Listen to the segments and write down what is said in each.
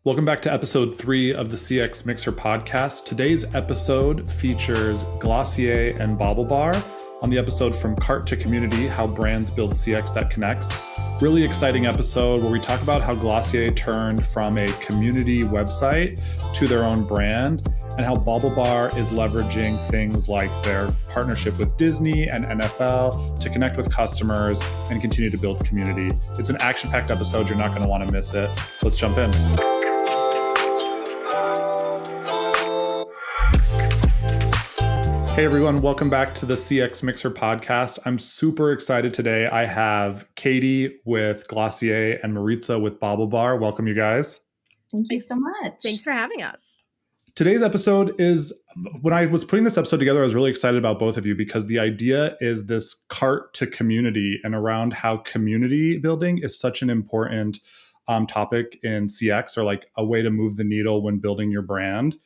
Welcome back to episode 3 of the CX Mixer podcast. Today's episode features Glossier and Bauble Bar. On the episode From Cart to Community, how brands build CX that connects. Really exciting episode where we talk about how Glossier turned from a community website to their own brand, and how Bauble Bar is leveraging things like their partnership with Disney and NFL to connect with customers and continue to build community. It's an action-packed episode. You're not going to want to miss it. Let's jump in. Hey everyone, welcome back to the CX Mixer podcast. I'm super excited today. I have Cati with Glossier and Maritza with Bauble Bar. Welcome, you guys. Thank you so much. Thanks for having us. Today's episode is, when I was putting this episode together, I was really excited about both of you because the idea is this cart to community and around how community building is such an important topic in CX, or like a way to move the needle when building your brand.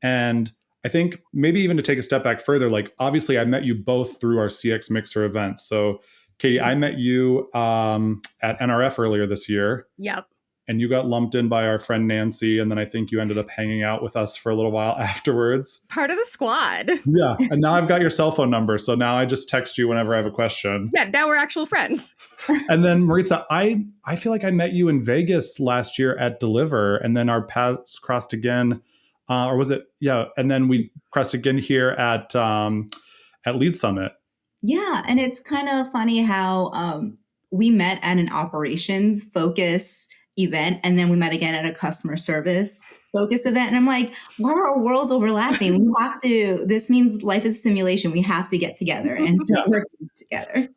And I think maybe even to take a step back further, like obviously I met you both through our CX Mixer event. So Cati, I met you at NRF earlier this year. Yep. And you got lumped in by our friend Nancy. And then I think you ended up hanging out with us for a little while afterwards. Part of the squad. Yeah. And now I've got your cell phone number. So now I just text you whenever I have a question. Yeah, now we're actual friends. And then Maritza, I feel like I met you in Vegas last year at Deliver, and then our paths crossed again. Or was it? Yeah. And then we crossed again here at Lead Summit. Yeah. And it's kind of funny how we met at an operations focus event, and then we met again at a customer service focus event. And I'm like, why are our worlds overlapping? This means life is a simulation. We have to get together and start working together.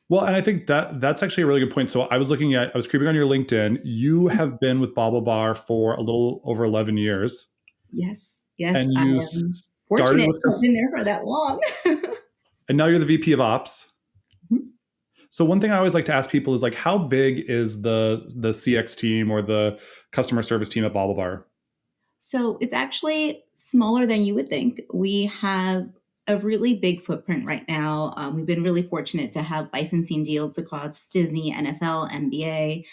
Well, and I think that's actually a really good point. So I was creeping on your LinkedIn. You have been with Bauble Bar for a little over 11 years. Yes. And you I am fortunate to have been there for that long. And now you're the VP of Ops. Mm-hmm. So one thing I always like to ask people is like, how big is the CX team or the customer service team at Bauble Bar? So it's actually smaller than you would think. We have a really big footprint right now. We've been really fortunate to have licensing deals across Disney, NFL, NBA,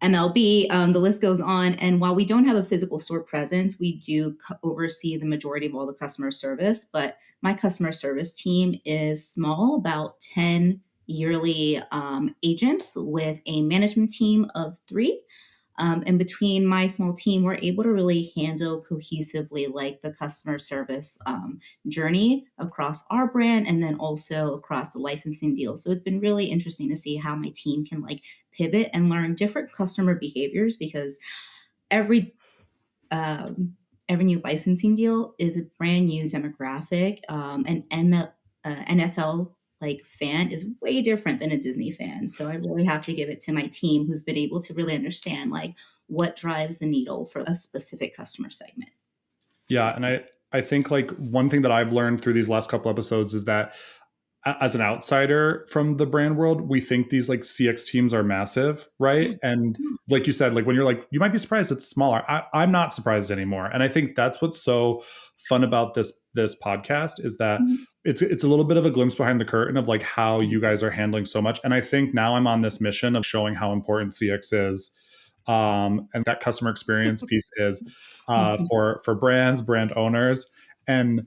MLB, the list goes on. And while we don't have a physical store presence, we do oversee the majority of all the customer service. But my customer service team is small, about 10 yearly agents with a management team of 3. And between my small team, we're able to really handle cohesively like the customer service journey across our brand and then also across the licensing deal. So it's been really interesting to see how my team can like pivot and learn different customer behaviors, because every new licensing deal is a brand new demographic. An NFL like fan is way different than a Disney fan. So I really have to give it to my team, who's been able to really understand like what drives the needle for a specific customer segment. Yeah. And I think like one thing that I've learned through these last couple episodes is that as an outsider from the brand world, we think these like CX teams are massive, right? And like you said, like when you're like, you might be surprised it's smaller. I'm not surprised anymore. And I think that's what's so fun about this podcast is that it's a little bit of a glimpse behind the curtain of like how you guys are handling so much. And I think now I'm on this mission of showing how important CX is. And that customer experience piece is for brands, brand owners. And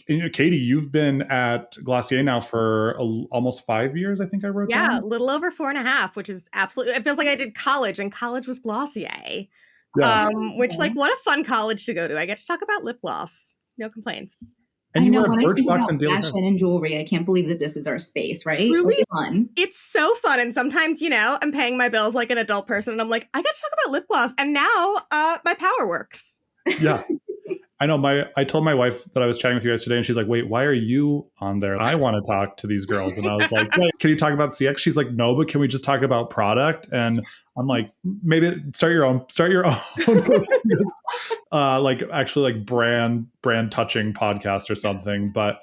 Cati, you've been at Glossier now for almost 5 years, I think I wrote down. Yeah, a little over 4.5, which is absolutely, it feels like I did college, and college was Glossier. Yeah. Which like, what a fun college to go to. I get to talk about lip gloss. No complaints. And I know, you when were I think Birchbox about and Daily fashion and jewelry, I can't believe that this is our space, right? Truly, it's fun. It's so fun. And sometimes, I'm paying my bills like an adult person, and I'm like, I got to talk about lip gloss. And now my power works. Yeah. I know I told my wife that I was chatting with you guys today, and she's like, wait, why are you on there? I want to talk to these girls. And I was like, hey, can you talk about CX? She's like, no, but can we just talk about product? And I'm like, maybe start your own like actually like brand touching podcast or something. But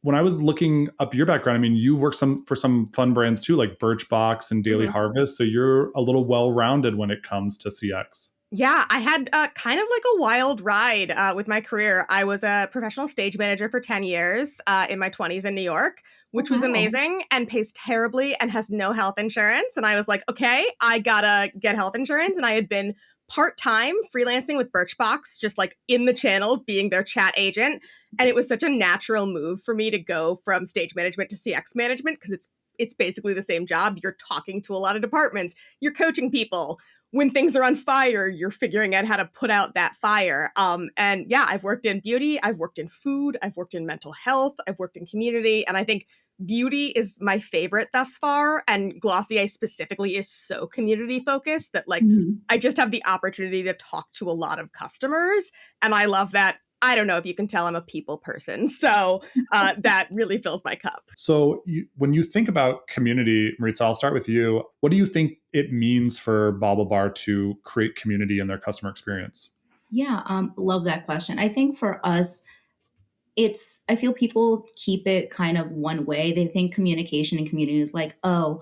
when I was looking up your background, I mean, you've worked for some fun brands too, like Birchbox and Daily Harvest. So you're a little well-rounded when it comes to CX. Yeah, I had kind of like a wild ride with my career. I was a professional stage manager for 10 years in my 20s in New York, which was amazing and pays terribly and has no health insurance. And I was like, okay, I gotta get health insurance. And I had been part-time freelancing with Birchbox, just like in the channels, being their chat agent. And it was such a natural move for me to go from stage management to CX management, because it's basically the same job. You're talking to a lot of departments, you're coaching people. When things are on fire, you're figuring out how to put out that fire. And yeah, I've worked in beauty, I've worked in food, I've worked in mental health, I've worked in community, and I think beauty is my favorite thus far. And Glossier specifically is so community focused that like I just have the opportunity to talk to a lot of customers, and I love that. I don't know if you can tell I'm a people person, so that really fills my cup. So when you think about community, Maritza, I'll start with you. What do you think it means for Baublebar to create community in their customer experience? Yeah, love that question. I think for us, I feel people keep it kind of one way. They think communication and community is like, oh,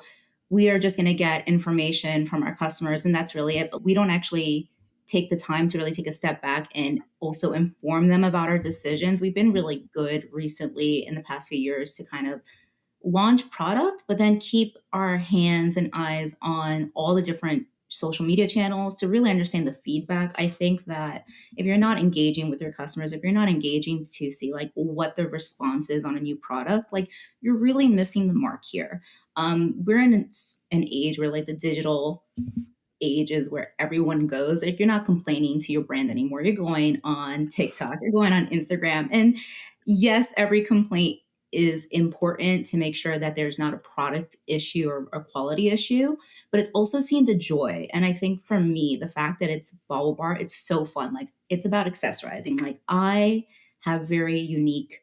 we are just going to get information from our customers and that's really it. But we don't actually take the time to really take a step back and also inform them about our decisions. We've been really good recently in the past few years to kind of launch product, but then keep our hands and eyes on all the different social media channels to really understand the feedback. I think that if you're not engaging with your customers, if you're not engaging to see like what the response is on a new product, like you're really missing the mark here. We're in an age where like the digital age is where everyone goes. Like you're not complaining to your brand anymore. You're going on TikTok, you're going on Instagram. And yes, every complaint is important to make sure that there's not a product issue or a quality issue, but it's also seeing the joy. And I think for me, the fact that it's Bauble Bar, it's so fun. Like it's about accessorizing. Like I have very unique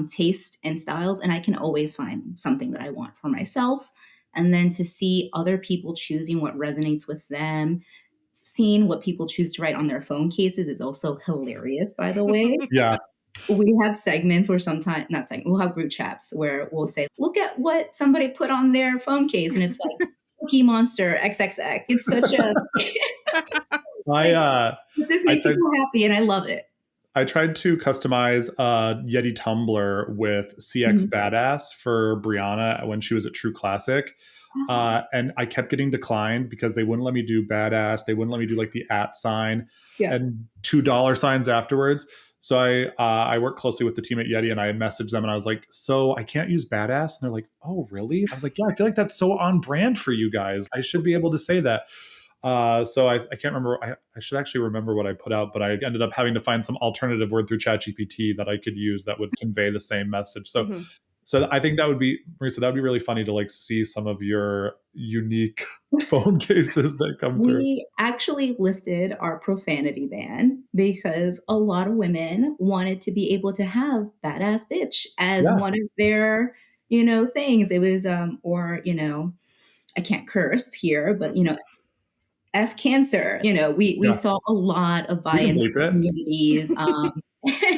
taste and styles, and I can always find something that I want for myself. And then to see other people choosing what resonates with them, seeing what people choose to write on their phone cases is also hilarious, by the way. Yeah. We have segments where sometimes, not segments, we'll have group chats where we'll say, look at what somebody put on their phone case. And it's like, Cookie Monster XXX. It's such a, this makes people happy and I love it. I tried to customize a Yeti tumbler with CX Badass for Brianna when she was at True Classic. And I kept getting declined because they wouldn't let me do Badass. They wouldn't let me do like the @ sign and $2 signs afterwards. So I worked closely with the team at Yeti and I messaged them and I was like, so I can't use Badass? And they're like, oh, really? I was like, yeah, I feel like that's so on brand for you guys. I should be able to say that. So I can't remember. I should actually remember what I put out, but I ended up having to find some alternative word through ChatGPT that I could use that would convey the same message. So, so I think that would be, Maritza, that would be really funny to like see some of your unique phone cases that come through. We actually lifted our profanity ban because a lot of women wanted to be able to have badass bitch as one of their, things. It was, or, I can't curse here, but, F cancer. We saw a lot of buy-in from communities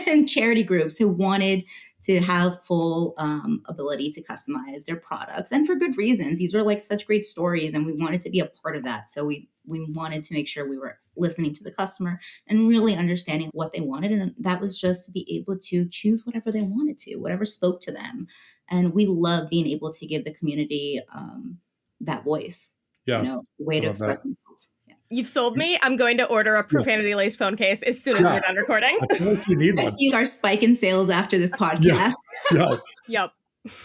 and charity groups who wanted to have full ability to customize their products, and for good reasons. These were like such great stories, and we wanted to be a part of that. So we wanted to make sure we were listening to the customer and really understanding what they wanted, and that was just to be able to choose whatever they wanted to, whatever spoke to them. And we love being able to give the community that voice. Way to express themselves. You've sold me. I'm going to order a profanity-laced phone case as soon as we're done recording. I feel like you need one. I see our spike in sales after this podcast. Yep.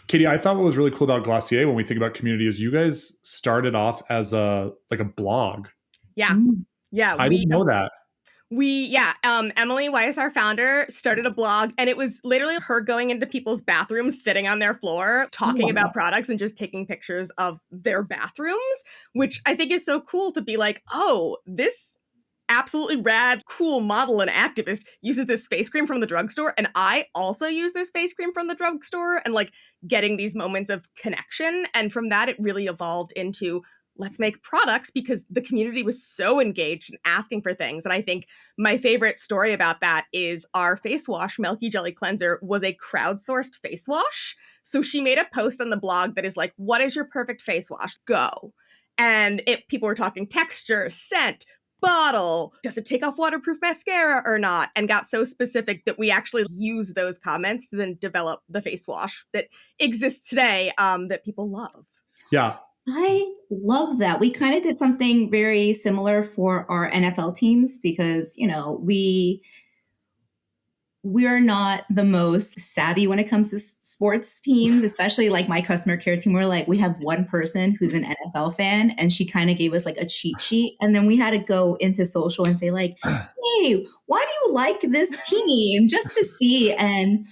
Katie, I thought what was really cool about Glossier when we think about community is you guys started off as a blog. Yeah. Yeah. I didn't know that. Emily Weiss, our founder, started a blog, and it was literally her going into people's bathrooms, sitting on their floor, talking about products and just taking pictures of their bathrooms, which I think is so cool to be like, oh, this absolutely rad, cool model and activist uses this face cream from the drugstore, and I also use this face cream from the drugstore, and like getting these moments of connection. And from that, it really evolved into let's make products, because the community was so engaged in asking for things. And I think my favorite story about that is our face wash, Milky Jelly Cleanser, was a crowdsourced face wash. So she made a post on the blog that is like, what is your perfect face wash? Go. And people were talking texture, scent, bottle, does it take off waterproof mascara or not? And got so specific that we actually use those comments to then develop the face wash that exists today that people love. Yeah. I love that. We kind of did something very similar for our NFL teams because, we're not the most savvy when it comes to sports teams, especially like my customer care team. We're like, we have one person who's an NFL fan, and she kind of gave us like a cheat sheet. And then we had to go into social and say, like, hey, why do you like this team? Just to see. And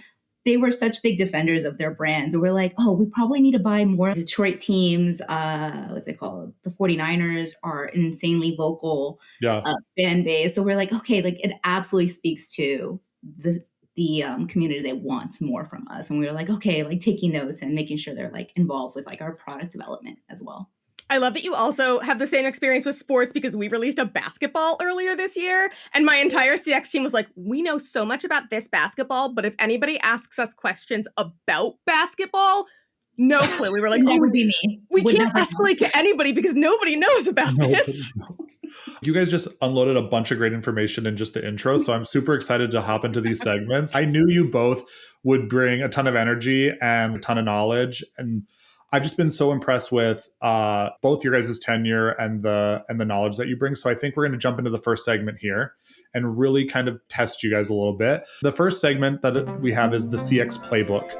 they were such big defenders of their brands. And we're like, oh, we probably need to buy more Detroit teams. What's it called? The 49ers are an insanely vocal Yeah. fan base. So we're like, okay, like it absolutely speaks to the community that wants more from us. And we were like, okay, like taking notes and making sure they're like involved with like our product development as well. I love that you also have the same experience with sports because we released a basketball earlier this year. And my entire CX team was like, we know so much about this basketball, but if anybody asks us questions about basketball, no clue. We were like, never be me. We can't escalate to anybody because nobody knows about this. You guys just unloaded a bunch of great information in just the intro. So I'm super excited to hop into these segments. I knew you both would bring a ton of energy and a ton of knowledge. And I've just been so impressed with both your guys' tenure and the knowledge that you bring. So I think we're going to jump into the first segment here and really kind of test you guys a little bit. The first segment that we have is the CX playbook.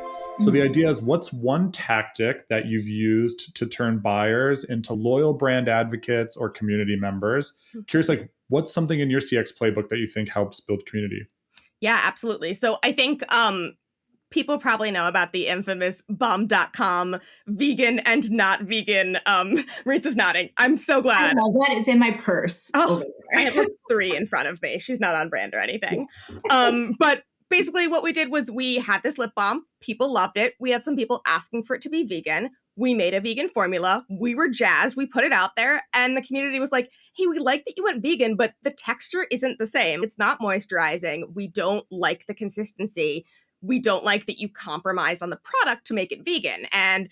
So the idea is, what's one tactic that you've used to turn buyers into loyal brand advocates or community members? Curious, like, what's something in your CX playbook that you think helps build community? Yeah, absolutely. So I think people probably know about the infamous bomb.com vegan and not vegan. Maritza's nodding. I'm so glad. I know that it's in my purse. Oh, I have like 3 in front of me. She's not on brand or anything. But basically what we did was we had this lip balm. People loved it. We had some people asking for it to be vegan. We made a vegan formula. We were jazzed. We put it out there and the community was like, hey, we like that you went vegan, but the texture isn't the same. It's not moisturizing. We don't like the consistency. We don't like that you compromised on the product to make it vegan. And,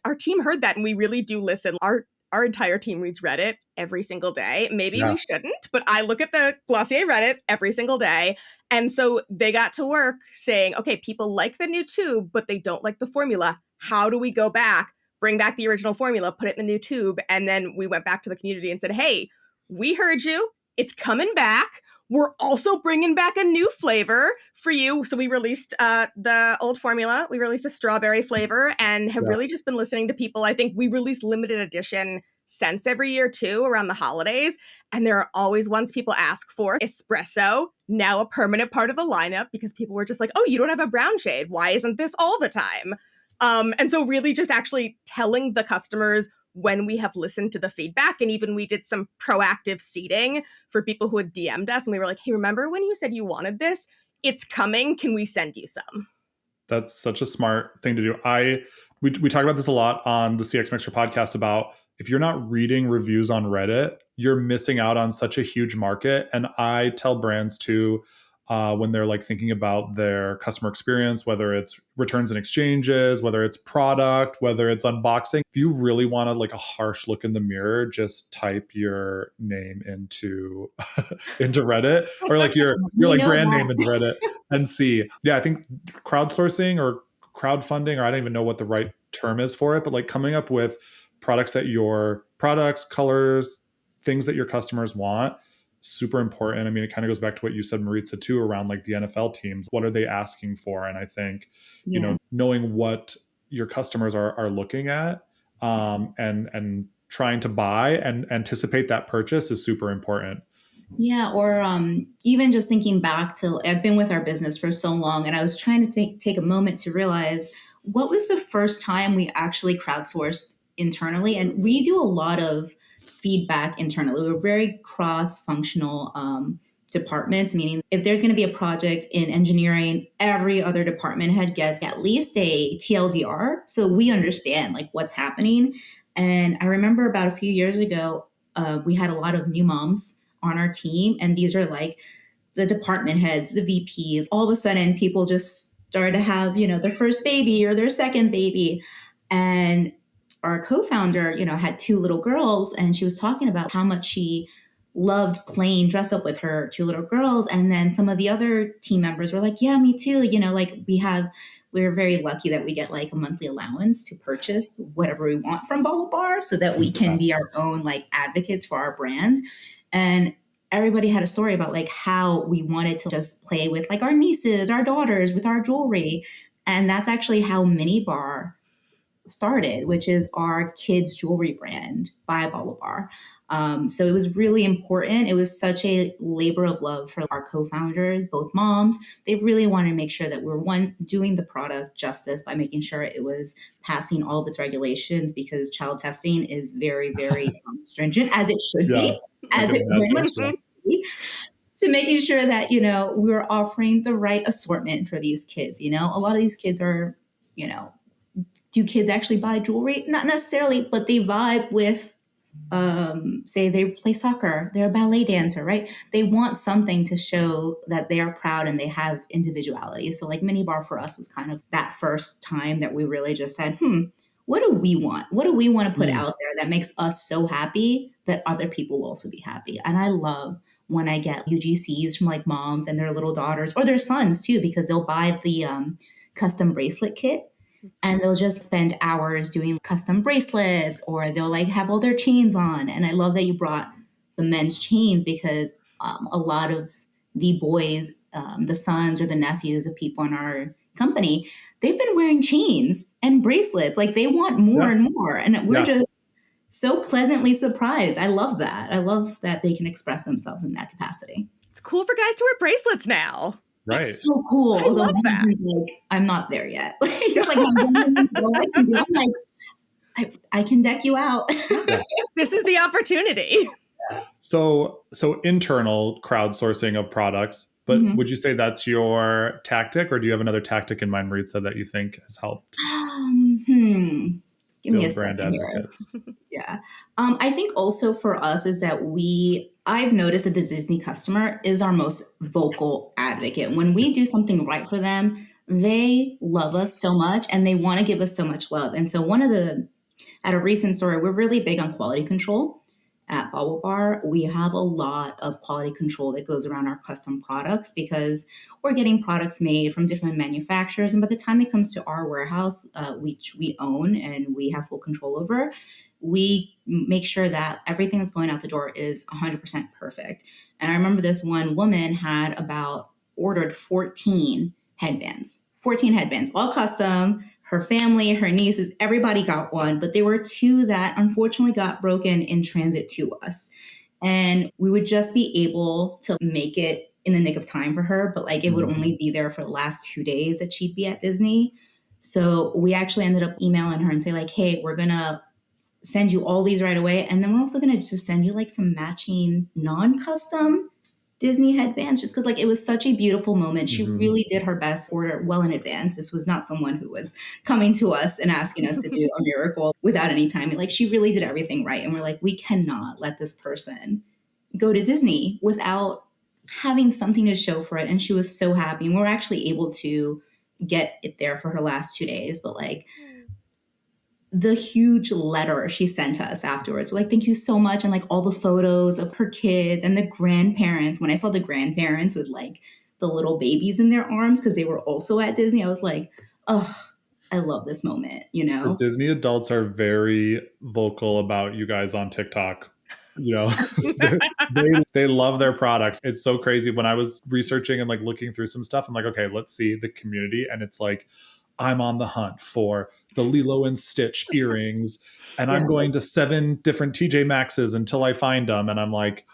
our team heard that and we really do listen. Our entire team reads Reddit every single day. Maybe we shouldn't, but I look at the Glossier Reddit every single day. And so they got to work saying, okay, people like the new tube, but they don't like the formula. How do we go back, bring back the original formula, put it in the new tube? And then we went back to the community and said, hey, we heard you. It's coming back. We're also bringing back a new flavor for you. So we released the old formula. We released a strawberry flavor and have really just been listening to people. I think we release limited edition scents every year too around the holidays. And there are always ones people ask for. Espresso, now a permanent part of the lineup because people were just like, oh, you don't have a brown shade. Why isn't this all the time? And so really just actually telling the customers when we have listened to the feedback. And even we did some proactive seeding for people who had DM'd us. And we were like, hey, remember when you said you wanted this? It's coming. Can we send you some? That's such a smart thing to do. We talk about this a lot on the CX Mixer podcast about if you're not reading reviews on Reddit, you're missing out on such a huge market. And I tell brands to, when they're like thinking about their customer experience, whether it's returns and exchanges, whether it's product, whether it's unboxing, if you really want like a harsh look in the mirror, just type your name into Reddit or like your like brand name into Reddit and see. Yeah, I think crowdsourcing or crowdfunding, or I don't even know what the right term is for it, but like coming up with products that your products, colors, things that your customers want, super important. I mean, it kind of goes back to what you said, Maritza, too, around like the NFL teams. What are they asking for? And I think, knowing what your customers are looking at and trying to buy and anticipate that purchase is super important. Yeah, or even just thinking back to, I've been with our business for so long, and I was trying to take a moment to realize what was the first time we actually crowdsourced internally. And we do a lot of feedback internally. We're very cross-functional departments, meaning if there's going to be a project in engineering, every other department head gets at least a TLDR. So we understand like what's happening. And I remember about a few years ago, we had a lot of new moms on our team. And these are like the department heads, the VPs. All of a sudden, people just started to have, their first baby or their second baby. And our co-founder, had 2 little girls, and she was talking about how much she loved playing dress up with her 2 little girls. And then some of the other team members were like, yeah, me too. Like we have we're very lucky that we get like a monthly allowance to purchase whatever we want from Bauble Bar so that we can be our own like advocates for our brand. And everybody had a story about like how we wanted to just play with like our nieces, our daughters, with our jewelry. And that's actually how Mini Bar started, which is our kids jewelry brand by Bauble Bar. So it was really important. It was such a labor of love for our co-founders, both moms. They really wanted to make sure that we're doing the product justice by making sure it was passing all of its regulations, because child testing is very, very stringent, as it should be, as it very much should be. To making sure that, we're offering the right assortment for these kids. A lot of these kids are, do kids actually buy jewelry? Not necessarily, but they vibe with, say they play soccer, they're a ballet dancer, right? They want something to show that they are proud and they have individuality. So like Mini Bar for us was kind of that first time that we really just said, what do we want? What do we want to put out there that makes us so happy that other people will also be happy? And I love when I get UGCs from like moms and their little daughters or their sons too, because they'll buy the custom bracelet kit. And they'll just spend hours doing custom bracelets, or they'll like have all their chains on. And I love that you brought the men's chains, because a lot of the boys, the sons or the nephews of people in our company, they've been wearing chains and bracelets. Like they want more and more. And we're just so pleasantly surprised. I love that. I love that they can express themselves in that capacity. It's cool for guys to wear bracelets now. Right. It's so cool. I love that. Like, I'm not there yet. He's like, I'm like, I can deck you out. This is the opportunity. So internal crowdsourcing of products, but would you say that's your tactic, or do you have another tactic in mind, Maritza, that you think has helped? Give me a second here. Yeah. I think also for us is that I've noticed that the Disney customer is our most vocal advocate. When we do something right for them, they love us so much and they want to give us so much love. And so at a recent story, we're really big on quality control. At Bauble Bar, we have a lot of quality control that goes around our custom products, because we're getting products made from different manufacturers. And by the time it comes to our warehouse, which we own and we have full control over, we make sure that everything that's going out the door is 100% perfect. And I remember this one woman had ordered 14 headbands, all custom. Her family, her nieces, everybody got one, but there were 2 that unfortunately got broken in transit to us. And we would just be able to make it in the nick of time for her, but like it would only be there for the last 2 days that she'd be at Disney. So we actually ended up emailing her and say like, hey, we're going to send you all these right away. And then we're also going to just send you like some matching non-custom Disney headbands, just because like it was such a beautiful moment. She really did her best to order well in advance. This was not someone who was coming to us and asking us to do a miracle without any timing. Like she really did everything right. And we're like, we cannot let this person go to Disney without having something to show for it. And she was so happy. And we were actually able to get it there for her last 2 days. But like the huge letter she sent us afterwards, like, thank you so much. And like all the photos of her kids and the grandparents. When I saw the grandparents with like the little babies in their arms, because they were also at Disney, I was like, oh, I love this moment, The Disney adults are very vocal about you guys on TikTok. They love their products. It's so crazy. When I was researching and like looking through some stuff, I'm like, okay, let's see the community. And it's like, I'm on the hunt for the Lilo and Stitch earrings, and I'm going to 7 different TJ Maxxes until I find them. And I'm like,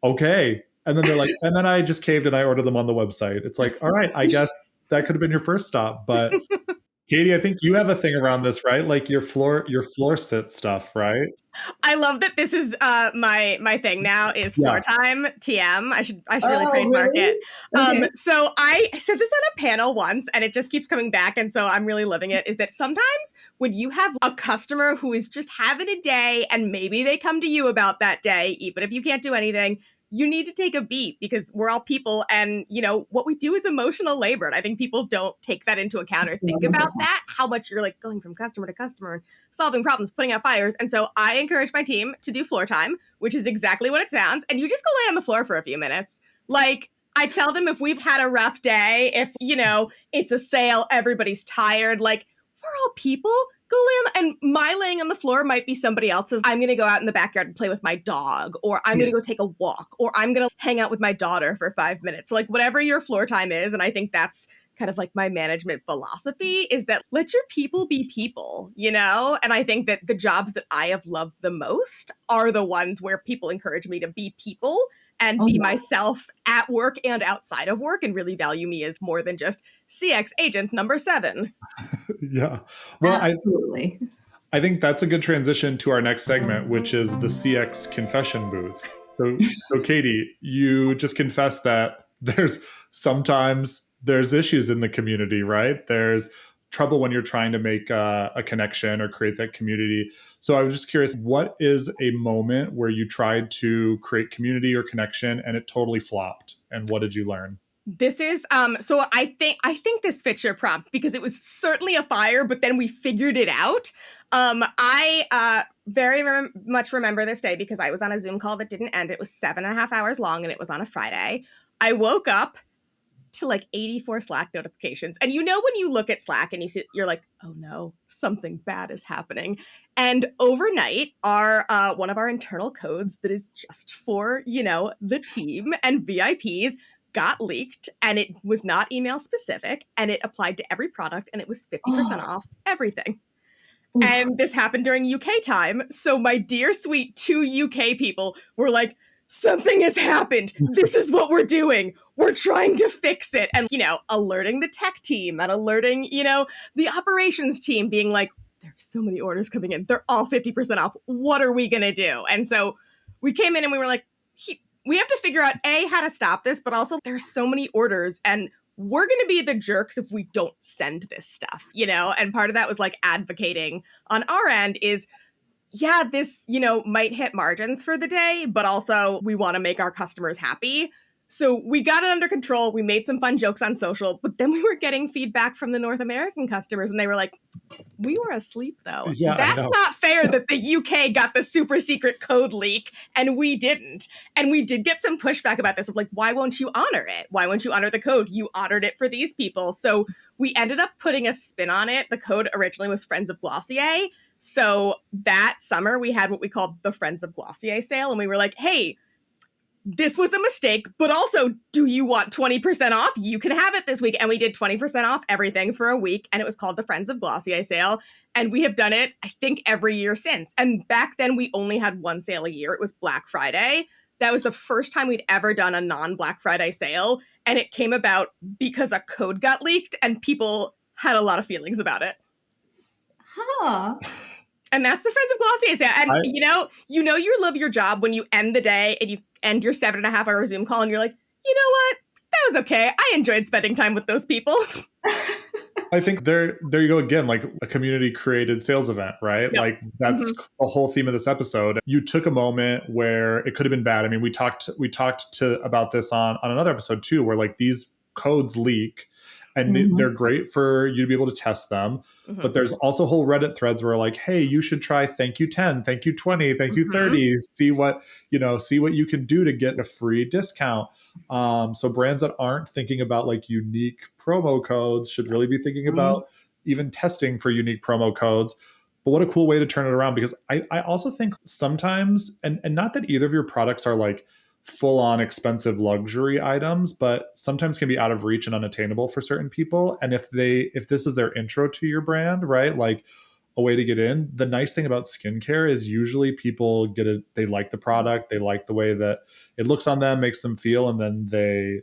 okay. And then they're like, and then I just caved and I ordered them on the website. It's like, all right, I guess that could have been your first stop. But Cati, I think you have a thing around this, right? Like your floor sit stuff, right? I love that this is my thing now is floor time TM. I should really trademark it. Okay. So I said this on a panel once and it just keeps coming back. And so I'm really living it, is that sometimes when you have a customer who is just having a day and maybe they come to you about that day, even if you can't do anything, you need to take a beat, because we're all people and, what we do is emotional labor. And I think people don't take that into account or think about that, how much you're like going from customer to customer and solving problems, putting out fires. And so I encourage my team to do floor time, which is exactly what it sounds. And you just go lay on the floor for a few minutes. Like, I tell them if we've had a rough day, if, it's a sale, everybody's tired, like, we're all people. Go lay and my laying on the floor might be somebody else's. I'm going to go out in the backyard and play with my dog, or I'm going to go take a walk, or I'm going to hang out with my daughter for 5 minutes. So like whatever your floor time is. And I think that's kind of like my management philosophy is that let your people be people, And I think that the jobs that I have loved the most are the ones where people encourage me to be people and be myself at work and outside of work and really value me as more than just CX agent number 7. Yeah. Well, absolutely. I think that's a good transition to our next segment, which is the CX confession booth. So Cati, you just confessed that sometimes there's issues in the community, right? There's trouble when you're trying to make a connection or create that community. So I was just curious, what is a moment where you tried to create community or connection and it totally flopped? And what did you learn? This is so I think this fits your prompt because it was certainly a fire, but then we figured it out. I very much remember this day because I was on a Zoom call that didn't end. It was 7.5 hours long and it was on a Friday. I woke up to like 84 Slack notifications. And when you look at Slack and you're like, oh no, something bad is happening. And overnight, one of our internal codes that is just for, the team and VIPs got leaked, and it was not email specific, and it applied to every product, and it was 50% off everything. Oof. And this happened during UK time. So my dear sweet 2 UK people were like, something has happened. This is what we're doing. We're trying to fix it. And, alerting the tech team and alerting, the operations team being like, there's so many orders coming in. They're all 50% off. What are we going to do? And so we came in and we were like, we have to figure out, A, how to stop this, but also there's so many orders and we're going to be the jerks if we don't send this stuff, And part of that was like advocating on our end is, yeah, this, might hit margins for the day, but also we want to make our customers happy. So we got it under control. We made some fun jokes on social, but then we were getting feedback from the North American customers and they were like, we were asleep though. Yeah, that's not fair that the UK got the super secret code leak and we didn't. And we did get some pushback about this of like, why won't you honor it? Why won't you honor the code? You honored it for these people. So we ended up putting a spin on it. The code originally was Friends of Glossier. So that summer we had what we called the Friends of Glossier sale. And we were like, hey, this was a mistake, but also, do you want 20% off? You can have it this week. And we did 20% off everything for a week. And it was called the Friends of Glossier sale. And we have done it, I think, every year since. And back then we only had one sale a year. It was Black Friday. That was the first time we'd ever done a non-Black Friday sale. And it came about because a code got leaked and people had a lot of feelings about it. Huh. And that's the Friends of Glossier sale. And you love your job when you end the day and you end your 7.5 hour Zoom call and you're like, you know what? That was okay. I enjoyed spending time with those people. I think there you go again, like a community created sales event, right? Yep. Like that's the whole theme of this episode. You took a moment where it could have been bad. I mean, we talked about this on another episode too, where like these codes leak and they're great for you to be able to test them. But there's also whole Reddit threads where like, hey, you should try thank you 10, thank you 20, thank you 30, see what you can do to get a free discount. So brands that aren't thinking about like unique promo codes should really be thinking about even testing for unique promo codes. But what a cool way to turn it around, because I also think sometimes, and not that either of your products are like full-on expensive luxury items, but sometimes can be out of reach and unattainable for certain people. And if this is their intro to your brand, right, like a way to get in, the nice thing about skincare is usually people they like the product, they like the way that it looks on them, makes them feel, and then they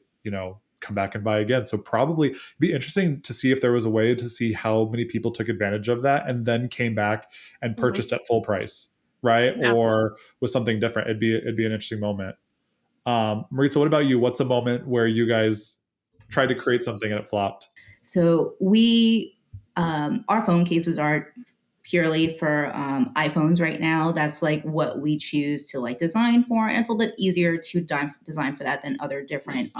come back and buy again. So probably be interesting to see if there was a way to see how many people took advantage of that and then came back and purchased at full price, right? Yeah. Or with something different. It'd be an interesting moment. Maritza, what about you? What's a moment where you guys tried to create something and it flopped? So our phone cases are purely for iPhones right now. That's like what we choose to like design for. And it's a little bit easier to design for that than other different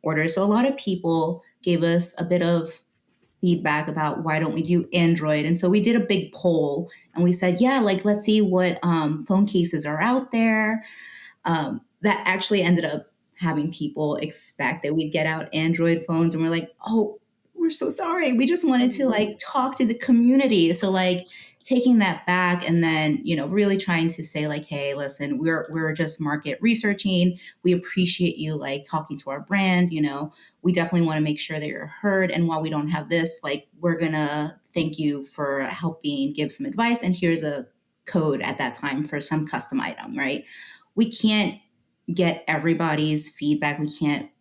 orders. So a lot of people gave us a bit of feedback about why don't we do Android. And so we did a big poll and we said, yeah, like let's see what phone cases are out there. That actually ended up having people expect that we'd get out Android phones, and we're like, oh, we're so sorry. We just wanted to like talk to the community. So like taking that back and then, you know, really trying to say like, hey, listen, we're just market researching. We appreciate you like talking to our brand, you know, we definitely want to make sure that you're heard. And while we don't have this, like, we're gonna thank you for helping give some advice. And here's a code at that time for some custom item, right? We can't get everybody's feedback. We can't,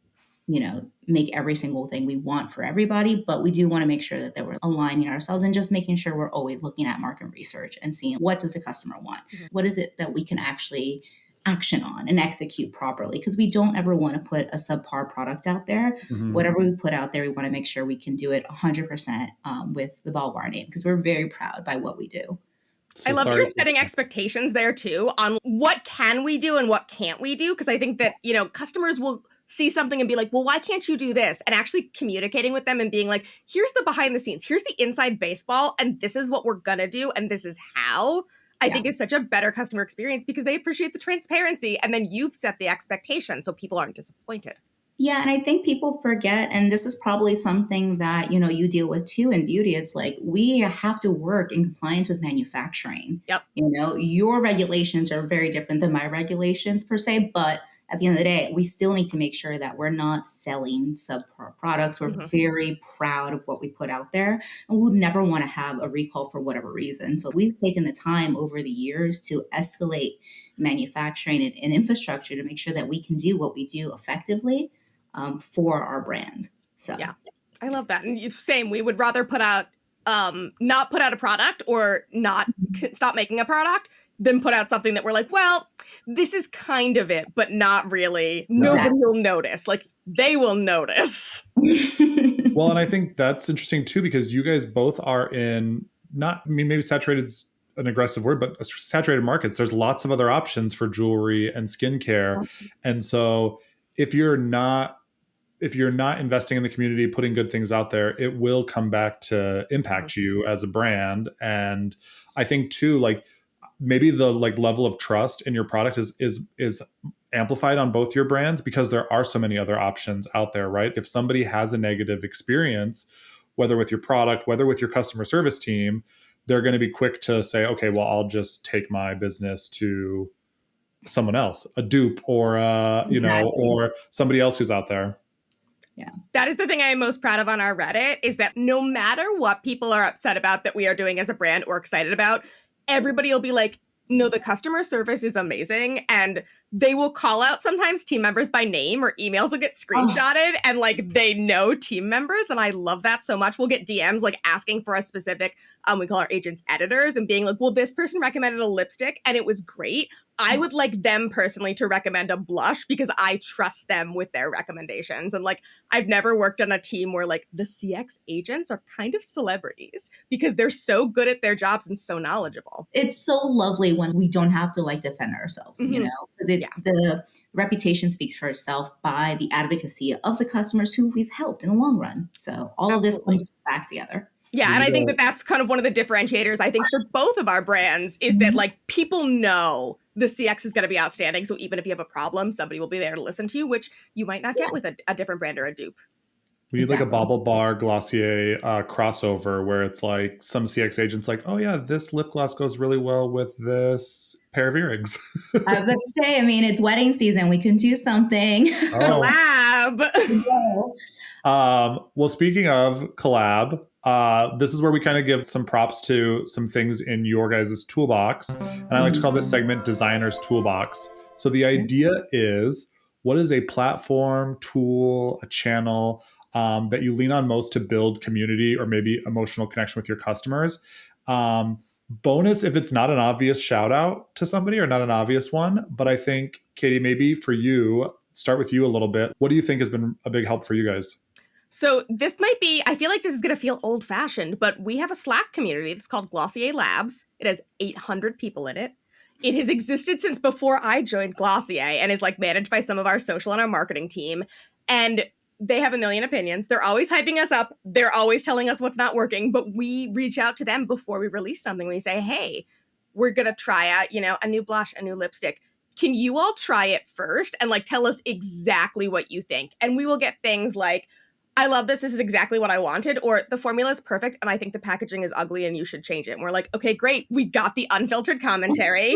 you know, make every single thing we want for everybody, but we do want to make sure that we're aligning ourselves and just making sure we're always looking at market research and seeing what does the customer want? What is it that we can actually action on and execute properly? Because we don't ever want to put a subpar product out there. Whatever we put out there, we want to make sure we can do it 100% with the Baublebar name, because we're very proud by what we do. I love that you're setting expectations there too on what can we do and what can't we do. Because I think that, you know, customers will see something and be like, well, why can't you do this? And actually communicating with them and being like, here's the behind the scenes, here's the inside baseball, and this is what we're gonna do, and this is how. I think is such a better customer experience because they appreciate the transparency, and then you've set the expectation so people aren't disappointed. Yeah, and I think people forget, and this is probably something that, you know, you deal with too in beauty. It's like we have to work in compliance with manufacturing. Yep. You know, your regulations are very different than my regulations per se, but at the end of the day, we still need to make sure that we're not selling subpar products. We're very proud of what we put out there, and we'll never want to have a recall for whatever reason. So we've taken the time over the years to escalate manufacturing and infrastructure to make sure that we can do what we do effectively for our brand. So yeah, I love that. And same, we would rather put out, not put out a product or not stop making a product than put out something that we're like, well, this is kind of it, but not really. Nobody will notice. Like, they will notice. Well, and I think that's interesting too, because you guys both are in not, I mean, maybe saturated's an aggressive word, but saturated markets. There's lots of other options for jewelry and skincare. And so if you're not investing in the community, putting good things out there, it will come back to impact you as a brand. And I think too, like maybe the like level of trust in your product is amplified on both your brands because there are so many other options out there, right? If somebody has a negative experience, whether with your product, whether with your customer service team, they're going to be quick to say, okay, well, I'll just take my business to someone else, a dupe or, you know, or somebody else who's out there. Yeah. That is the thing I am most proud of on our Reddit is that no matter what people are upset about that we are doing as a brand or excited about, everybody will be like, no, the customer service is amazing. And they will call out sometimes team members by name or emails will get screenshotted and like they know team members. And I love that so much. We'll get DMs like asking for a specific, we call our agents editors and being like, well, this person recommended a lipstick and it was great. I would like them personally to recommend a blush because I trust them with their recommendations. And like, I've never worked on a team where like the CX agents are kind of celebrities because they're so good at their jobs and so knowledgeable. It's so lovely when we don't have to like defend ourselves, you know, because the reputation speaks for itself by the advocacy of the customers who we've helped in the long run. So all of this comes back together. Yeah, and I think that that's kind of one of the differentiators, I think, for both of our brands is that, like, people know the CX is going to be outstanding. So even if you have a problem, somebody will be there to listen to you, which you might not get with a different brand or a dupe. We need like a Bauble Bar Glossier crossover where it's like some CX agents like, oh yeah, this lip gloss goes really well with this pair of earrings. I was about to say, I mean, it's wedding season. We can do something. Collab. Well, speaking of collab, this is where we kind of give some props to some things in your guys' toolbox. And I like to call this segment Designer's Toolbox. So the idea is, what is a platform, tool, a channel that you lean on most to build community or maybe emotional connection with your customers? Bonus if it's not an obvious shout out to somebody or not an obvious one. But I think, Katie, maybe for you, start with you a little bit. What do you think has been a big help for you guys? So this might be, I feel like this is going to feel old fashioned, but we have a Slack community that's called Glossier Labs. It has 800 people in it. It has existed since before I joined Glossier and is like managed by some of our social and our marketing team. And they have a million opinions. They're always hyping us up. They're always telling us what's not working, but we reach out to them before we release something. We say, hey, we're going to try out, you know, a new blush, a new lipstick. can you all try it first and like tell us exactly what you think? And we will get things like, I love this. This is exactly what I wanted. Or the formula is perfect and I think the packaging is ugly and you should change it. And we're like, okay, great. We got the unfiltered commentary.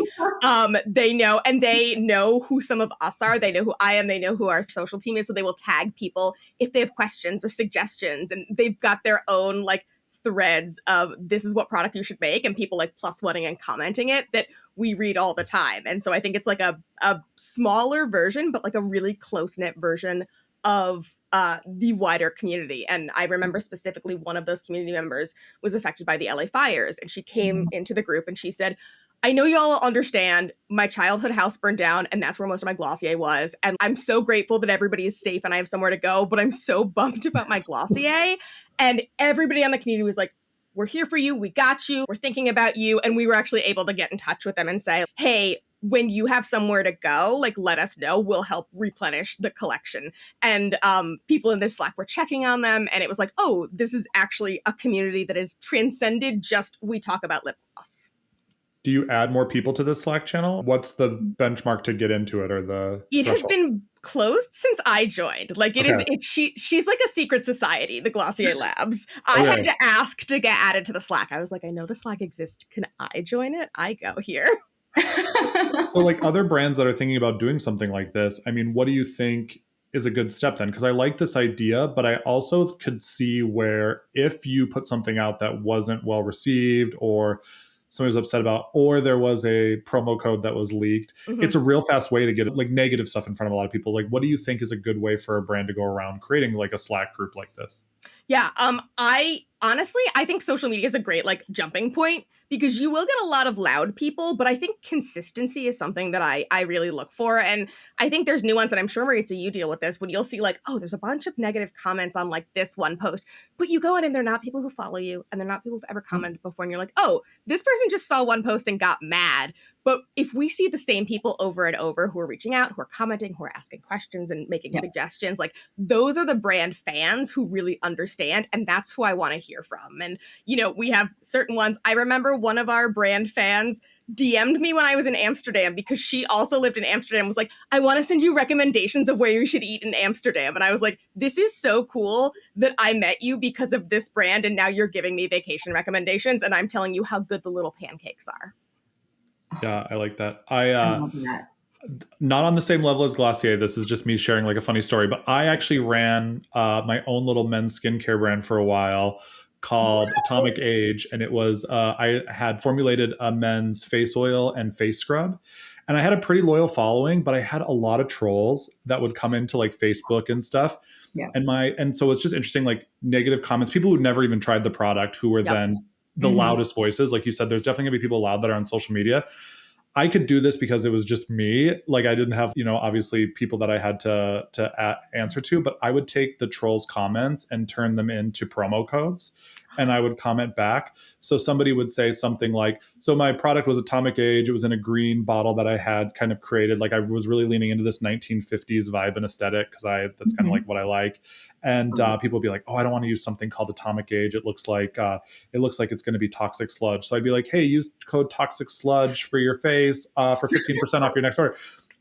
They know who some of us are. They know who I am. They know who our social team is. So they will tag people if they have questions or suggestions. And they've got their own like threads of this is what product you should make. And people like plus oneing and commenting it that we read all the time. And so I think it's like a smaller version, but like a really close-knit version of the wider community. And I remember specifically one of those community members was affected by the LA fires. And she came into the group and she said, I know y'all understand my childhood house burned down and that's where most of my Glossier was. And I'm so grateful that everybody is safe and I have somewhere to go, but I'm so bummed about my Glossier. And everybody on the community was like, we're here for you. We got you. We're thinking about you. And we were actually able to get in touch with them and say, hey, when you have somewhere to go, like, let us know. We'll help replenish the collection. And people in this Slack were checking on them. And it was like, oh, this is actually a community that has transcended just we talk about lip gloss. Do you add more people to this Slack channel? What's the benchmark to get into it or the It threshold? has been closed since I joined. Like it Okay. is, she's like a secret society, the Glossier Labs. I had to ask to get added to the Slack. I was like, I know the Slack exists. Can I join it? I go here. So like other brands that are thinking about doing something like this, I mean, what do you think is a good step then? Because I like this idea, but I also could see where if you put something out that wasn't well received or somebody was upset about, or there was a promo code that was leaked, it's a real fast way to get like negative stuff in front of a lot of people. Like, what do you think is a good way for a brand to go around creating like a Slack group like this? Yeah. I honestly, I think social media is a great like jumping point because you will get a lot of loud people, but I think consistency is something that I really look for. And I think there's nuance, and I'm sure, Maritza, you deal with this when you'll see like, oh, there's a bunch of negative comments on like this one post, but you go in and they're not people who follow you and they're not people who've ever commented before. And you're like, oh, this person just saw one post and got mad. But if we see the same people over and over who are reaching out, who are commenting, who are asking questions and making suggestions, like those are the brand fans who really understand. And that's who I want to hear from. And, you know, we have certain ones. I remember one of our brand fans DM'd me when I was in Amsterdam because she also lived in Amsterdam, was like, I want to send you recommendations of where you should eat in Amsterdam. And I was like, this is so cool that I met you because of this brand. And now you're giving me vacation recommendations. And I'm telling you how good the little pancakes are. Yeah, I like that. I love that. Not on the same level as Glossier. This is just me sharing like a funny story, but I actually ran my own little men's skincare brand for a while called Atomic Age. And it was, I had formulated a men's face oil and face scrub. And I had a pretty loyal following, but I had a lot of trolls that would come into like Facebook and stuff. Yeah. And so it's just interesting, like negative comments, people who never even tried the product, who were then the loudest voices. Like you said, there's definitely gonna be people loud that are on social media. I could do this because it was just me. Like I didn't have, you know, obviously people that I had to answer to, but I would take the trolls' comments and turn them into promo codes. And I would comment back. So somebody would say something like, so my product was Atomic Age. It was in a green bottle that I had kind of created. Like I was really leaning into this 1950s vibe and aesthetic because that's kind of like what I like. And people would be like, oh, I don't want to use something called Atomic Age. It looks like it's going to be toxic sludge. So I'd be like, hey, use code toxic sludge for your face for 15% off your next order.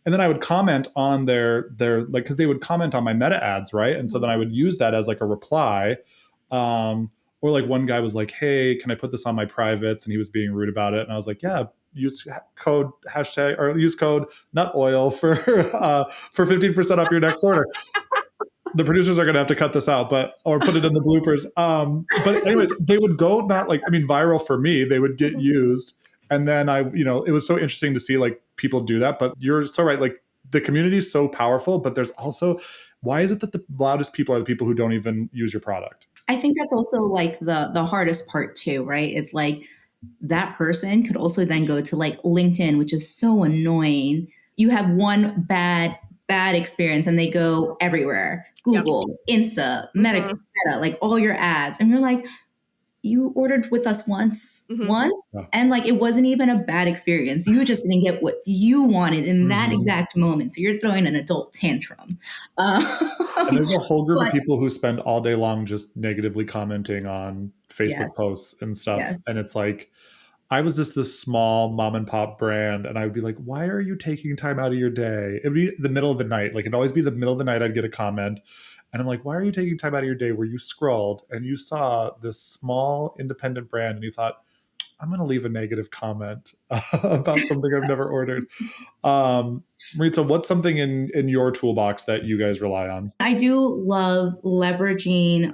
And then I would comment on their like, because they would comment on my meta ads, right? And so then I would use that as like a reply. Or like one guy was like, hey, can I put this on my privates? And he was being rude about it. And I was like, yeah, use code nut oil for 15% off your next order. The producers are going to have to cut this out, or put it in the bloopers. But anyways, they would go viral for me. They would get used. And then it was so interesting to see like people do that. But you're so right. Like the community is so powerful, but there's also, why is it that the loudest people are the people who don't even use your product? I think that's also like the hardest part too, right? It's like that person could also then go to like LinkedIn, which is so annoying. You have one bad experience and they go everywhere. Google, Insta, Meta, like all your ads. And you're like, you ordered with us once, and like it wasn't even a bad experience. You just didn't get what you wanted in that exact moment. So you're throwing an adult tantrum. And there's a whole group of people who spend all day long just negatively commenting on Facebook posts and stuff. And it's like, I was just this small mom and pop brand, and I would be like, why are you taking time out of your day? It'd be the middle of the night. Like, it'd always be the middle of the night, I'd get a comment. And I'm like, why are you taking time out of your day where you scrolled and you saw this small independent brand and you thought, I'm going to leave a negative comment about something I've never ordered. Maritza, what's something in your toolbox that you guys rely on? I do love leveraging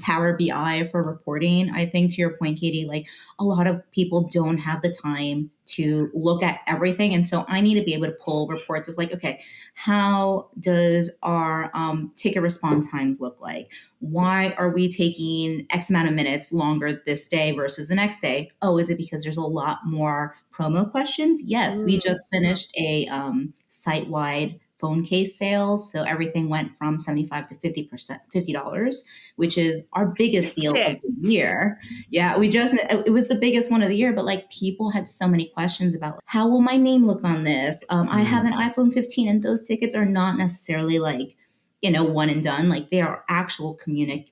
Power BI for reporting. I think to your point, Katie, like a lot of people don't have the time to look at everything. And so I need to be able to pull reports of like, okay, how does our ticket response times look like? Why are we taking X amount of minutes longer this day versus the next day? Oh, is it because there's a lot more promo questions? Yes, we just finished a site-wide phone case sales. So everything went from 75 to 50%, $50, which is our biggest deal of the year. Yeah, it was the biggest one of the year, but like people had so many questions about how will my name look on this? I have an iPhone 15 and those tickets are not necessarily like, one and done. Like they are actual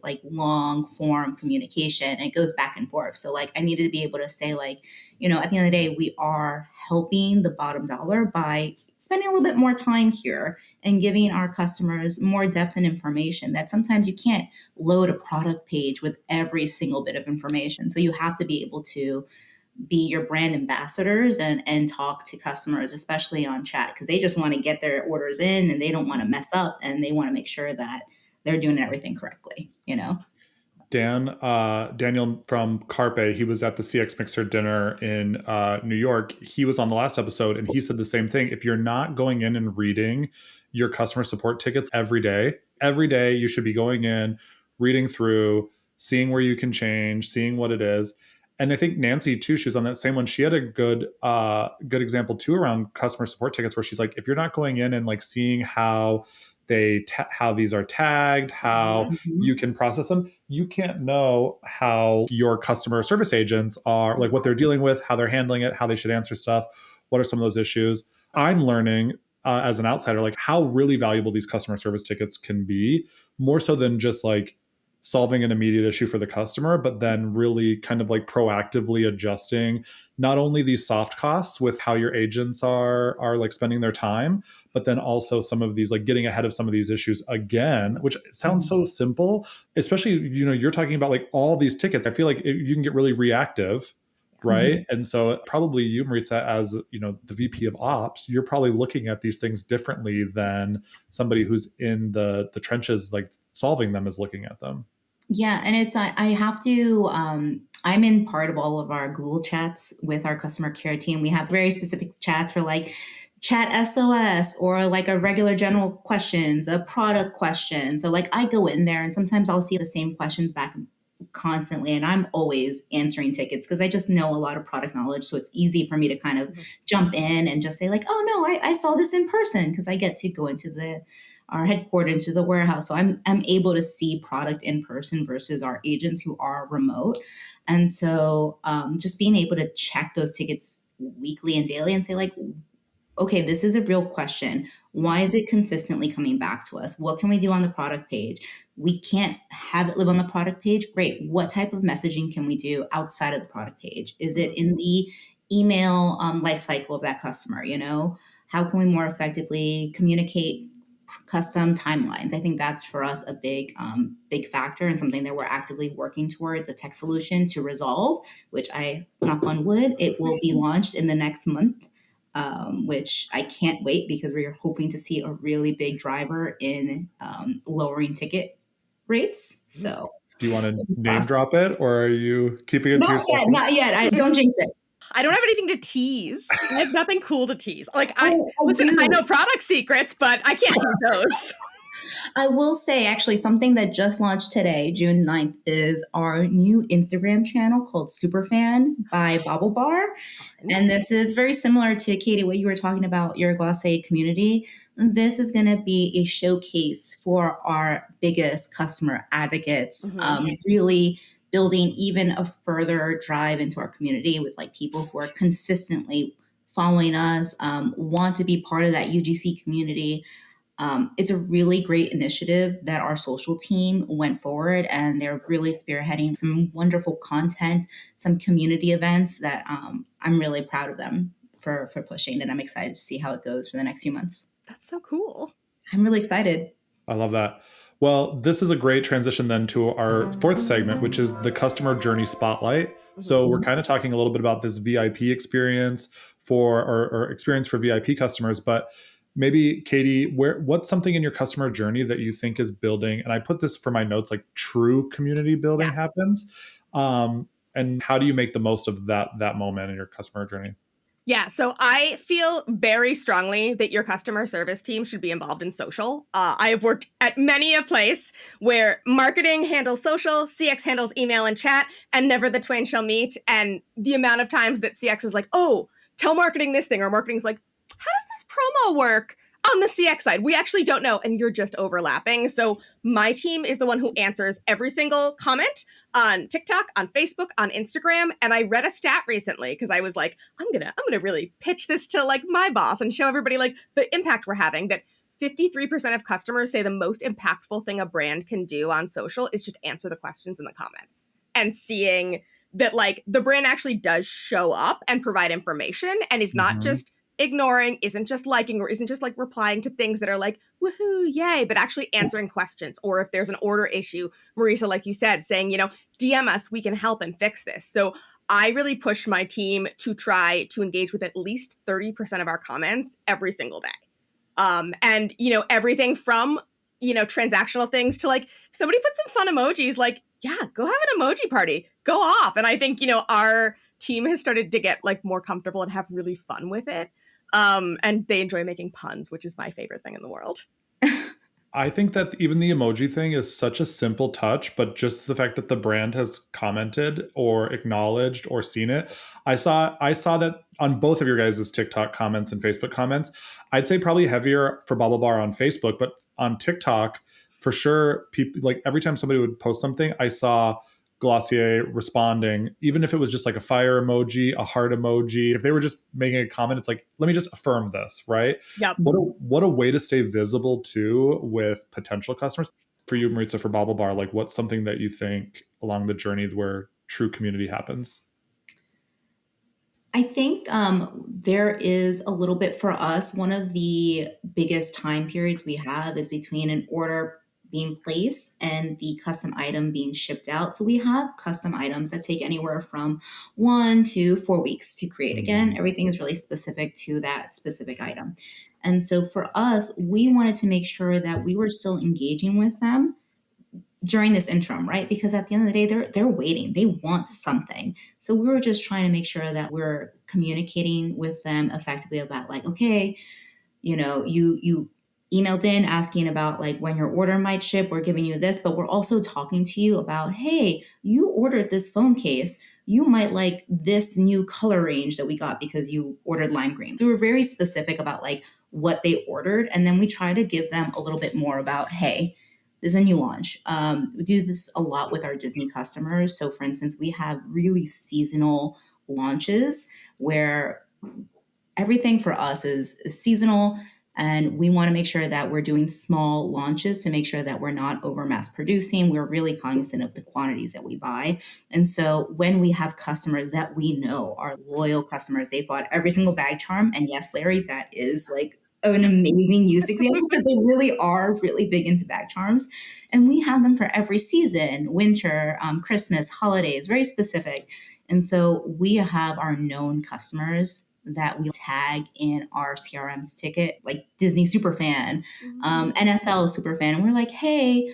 like long form communication and it goes back and forth. So like I needed to be able to say like, at the end of the day, we are helping the bottom dollar by spending a little bit more time here and giving our customers more depth and information that sometimes you can't load a product page with every single bit of information. So you have to be able to be your brand ambassadors and talk to customers, especially on chat, because they just want to get their orders in and they don't want to mess up and they want to make sure that they're doing everything correctly, Daniel from Carpe, he was at the CX Mixer dinner in New York. He was on the last episode and he said the same thing. If you're not going in and reading your customer support tickets every day you should be going in, reading through, seeing where you can change, seeing what it is. And I think Nancy too, she was on that same one. She had a good example too around customer support tickets where she's like, if you're not going in and like seeing how how these are tagged, how you can process them, you can't know how your customer service agents are, like what they're dealing with, how they're handling it, how they should answer stuff, what are some of those issues. I'm learning as an outsider like how really valuable these customer service tickets can be, more so than just like solving an immediate issue for the customer, but then really kind of like proactively adjusting not only these soft costs with how your agents are like spending their time, but then also some of these like getting ahead of some of these issues again, which sounds so simple, especially, you're talking about like all these tickets. I feel like you can get really reactive, right? And so probably you, Maritza, as the VP of Ops, you're probably looking at these things differently than somebody who's in the trenches, like solving them, is looking at them. Yeah, and I have to. I'm in part of all of our Google chats with our customer care team. We have very specific chats for like chat SOS or like a regular general questions, a product question. So like I go in there and sometimes I'll see the same questions back constantly and I'm always answering tickets because I just know a lot of product knowledge. So it's easy for me to kind of jump in and just say like, oh no, I saw this in person because I get to go into our headquarters to the warehouse. So I'm able to see product in person versus our agents who are remote. And so just being able to check those tickets weekly and daily and say like, okay, this is a real question. Why is it consistently coming back to us? What can we do on the product page? We can't have it live on the product page. Great. What type of messaging can we do outside of the product page? Is it in the email life cycle of that customer? How can we more effectively communicate custom timelines? I think that's for us a big factor and something that we're actively working towards a tech solution to resolve, which I knock on wood, it will be launched in the next month. Which I can't wait because we are hoping to see a really big driver in lowering ticket rates. So, do you want to name drop it, or are you keeping it to yourself? Not yet. I don't jinx it. I don't have anything to tease. I have nothing cool to tease. Like I know product secrets, but I can't tease those. I will say actually something that just launched today, June 9th, is our new Instagram channel called Superfan by Bauble Bar. And this is very similar to Katie, what you were talking about, your Glossier community. This is going to be a showcase for our biggest customer advocates, really building even a further drive into our community with like people who are consistently following us, want to be part of that UGC community. It's a really great initiative that our social team went forward, and they're really spearheading some wonderful content, some community events that I'm really proud of them for pushing, and I'm excited to see how it goes for the next few months. That's so cool. I'm really excited. I love that. Well, this is a great transition then to our fourth segment, which is the customer journey spotlight. So we're kind of talking a little bit about this VIP experience or experience for VIP customers, but maybe Katie, what's something in your customer journey that you think is building? And I put this for my notes, like true community building Yeah. happens. And how do you make the most of that moment in your customer journey? Yeah, so I feel very strongly that your customer service team should be involved in social. I have worked at many a place where marketing handles social, CX handles email and chat, and never the twain shall meet. And the amount of times that CX is like, oh, tell marketing this thing, or marketing's like, how does this promo work? On the CX side, we actually don't know, and you're just overlapping. So my team is the one who answers every single comment on TikTok, on Facebook, on Instagram. And I read a stat recently because I was like, I'm gonna really pitch this to like my boss and show everybody like the impact we're having. That 53% of customers say the most impactful thing a brand can do on social is just answer the questions in the comments, and seeing that like the brand actually does show up and provide information and is not just ignoring, isn't just liking, or isn't just like replying to things that are like, woohoo, yay, but actually answering questions. Or if there's an order issue, Maritza, like you said, saying, DM us, we can help and fix this. So I really push my team to try to engage with at least 30% of our comments every single day. And, everything from, transactional things to like, somebody put some fun emojis, like, yeah, go have an emoji party, go off. And I think, our team has started to get like more comfortable and have really fun with it. And they enjoy making puns, which is my favorite thing in the world. I think that even the emoji thing is such a simple touch, but just the fact that the brand has commented or acknowledged or seen it. I saw that on both of your guys' TikTok comments and Facebook comments. I'd say probably heavier for Baublebar on Facebook, but on TikTok, for sure, people like every time somebody would post something, I saw Glossier responding, even if it was just like a fire emoji, a heart emoji. If they were just making a comment, it's like, let me just affirm this, right? Yep. What a way to stay visible too with potential customers. For you, Maritza, for Baublebar, like what's something that you think along the journey where true community happens? I think there is a little bit for us. One of the biggest time periods we have is between an order being placed and the custom item being shipped out. So we have custom items that take anywhere from 1 to 4 weeks to create. Again, everything is really specific to that specific item. And so for us, we wanted to make sure that we were still engaging with them during this interim, right? Because at the end of the day, they're waiting. They want something. So we were just trying to make sure that we're communicating with them effectively about like, okay, you emailed in asking about like when your order might ship, we're giving you this, but we're also talking to you about, hey, you ordered this phone case. You might like this new color range that we got because you ordered lime green. So we're very specific about like what they ordered. And then we try to give them a little bit more about, hey, this is a new launch. We do this a lot with our Disney customers. So for instance, we have really seasonal launches where everything for us is seasonal. And we want to make sure that we're doing small launches to make sure that we're not over mass producing. We're really cognizant of the quantities that we buy. And so when we have customers that we know are loyal customers, they bought every single bag charm. And yes, Larry, that is like an amazing use example because they really are really big into bag charms. And we have them for every season, winter, Christmas, holidays, very specific. And so we have our known customers that we tag in our CRM's ticket, like Disney superfan, NFL superfan. And we're like, hey,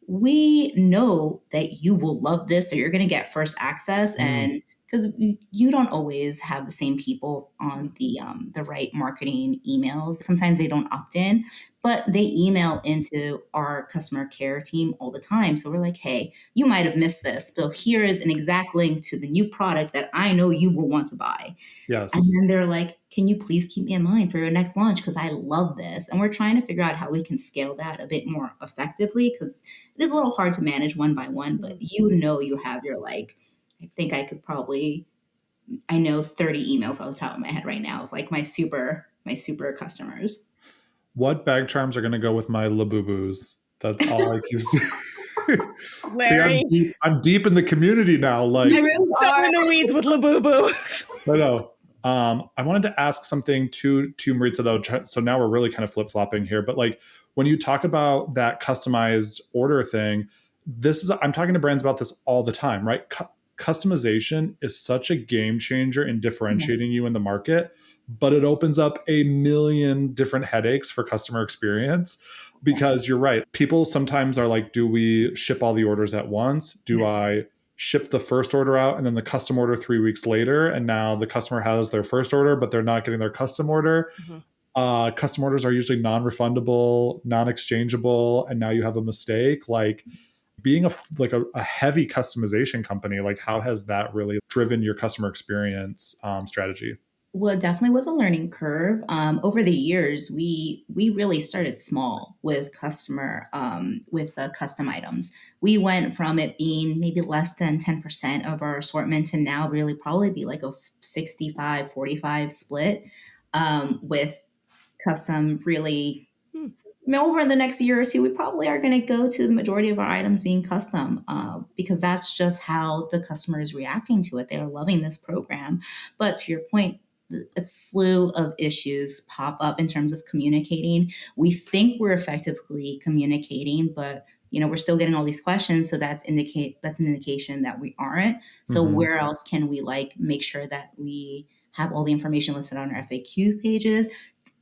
we know that you will love this, so you're going to get first access. And because you don't always have the same people on the right marketing emails. Sometimes they don't opt in, but they email into our customer care team all the time. So we're like, hey, you might have missed this. So here is an exact link to the new product that I know you will want to buy. Yes. And then they're like, can you please keep me in mind for your next launch? Because I love this. And we're trying to figure out how we can scale that a bit more effectively because it is a little hard to manage one by one, but you have your like, I think I know 30 emails off the top of my head right now of like my super customers. What bag charms are going to go with my Labubus? That's all I keep saying. See, Larry, I'm deep in the community now. Like, I really so are. in the weeds with Labubu. I know. I wanted to ask something to Maritza though. So now we're really kind of flip flopping here. But like when you talk about that customized order thing, I'm talking to brands about this all the time, right? Customization is such a game changer in Yes. differentiating you in the market, but it opens up a million different headaches for customer experience. Yes. Because you're right. People sometimes are like, do we ship all the orders at once? Do Yes. I ship the first order out and then the custom order 3 weeks later? And now the customer has their first order, but they're not getting their custom order. Custom orders are usually non-refundable, non-exchangeable, and now you have a mistake. Like being a heavy customization company, like how has that really driven your customer experience strategy? Well, it definitely was a learning curve. Over the years, we really started small with with the custom items. We went from it being maybe less than 10% of our assortment to now really probably be like a 65-45 split with custom really over the next year or two, we probably are going to go to the majority of our items being custom because that's just how the customer is reacting to it. They are loving this program. But to your point, a slew of issues pop up in terms of communicating. We think we're effectively communicating, but we're still getting all these questions. So that's an indication that we aren't. So where else can we make sure that we have all the information listed on our FAQ pages?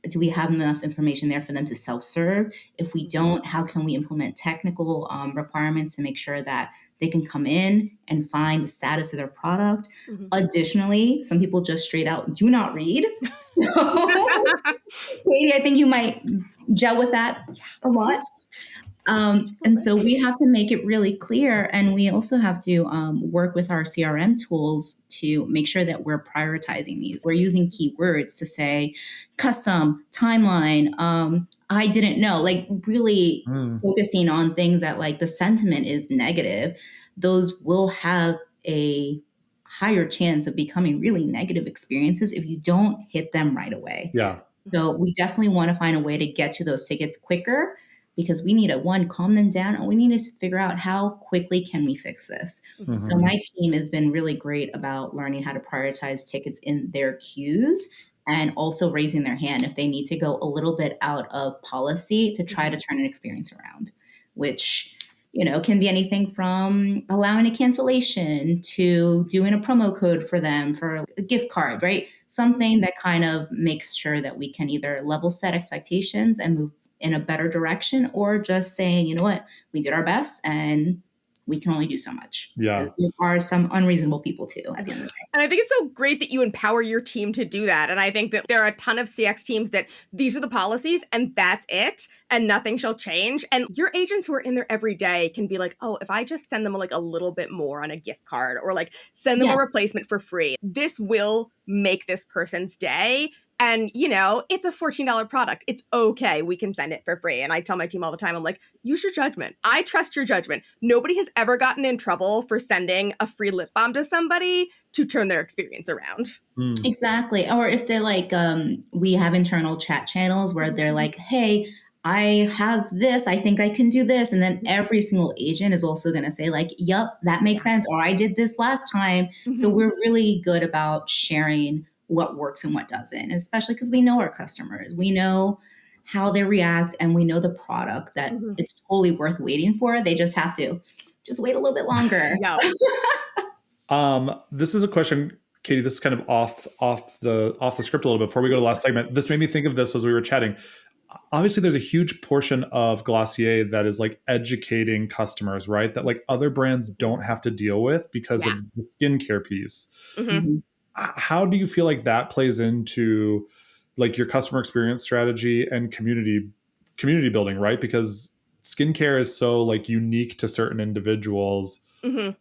Do we have enough information there for them to self-serve? If we don't, how can we implement technical requirements to make sure that they can come in and find the status of their product? Additionally, some people just straight out do not read. So, Katie, I think you might gel with that a lot. And so we have to make it really clear. And we also have to work with our CRM tools to make sure that we're prioritizing these. We're using keywords to say custom, timeline, I didn't know, like really focusing on things that like the sentiment is negative. Those will have a higher chance of becoming really negative experiences if you don't hit them right away. Yeah. So we definitely want to find a way to get to those tickets quicker because we need to calm them down, and we need to figure out how quickly can we fix this. So my team has been really great about learning how to prioritize tickets in their queues and also raising their hand if they need to go a little bit out of policy to try to turn an experience around, which can be anything from allowing a cancellation to doing a promo code for them for a gift card, right? Something that kind of makes sure that we can either level set expectations and move in a better direction, or just saying, you know what, we did our best and we can only do so much. Yeah. Because there are some unreasonable people too at the end of the day. And I think it's so great that you empower your team to do that. And I think that there are a ton of CX teams that these are the policies and that's it and nothing shall change. And your agents who are in there every day can be like, oh, if I just send them like a little bit more on a gift card or like send them a replacement for free, this will make this person's day. And, it's a $14 product. It's okay. We can send it for free. And I tell my team all the time, I'm like, use your judgment. I trust your judgment. Nobody has ever gotten in trouble for sending a free lip balm to somebody to turn their experience around. Exactly. Or if they're like, we have internal chat channels where they're like, hey, I have this, I think I can do this. And then every single agent is also going to say like, yep, that makes sense. Or I did this last time. So we're really good about sharing what works and what doesn't, especially because we know our customers. We know how they react and we know the product that it's totally worth waiting for. They just have to just wait a little bit longer. This is a question, Katie, this is kind of off the script a little bit before we go to the last segment. This made me think of this as we were chatting. Obviously, there's a huge portion of Glossier that is like educating customers, right? That like other brands don't have to deal with because of the skincare piece. How do you feel like that plays into like your customer experience strategy and community building, right? Because skincare is so like unique to certain individuals. I'm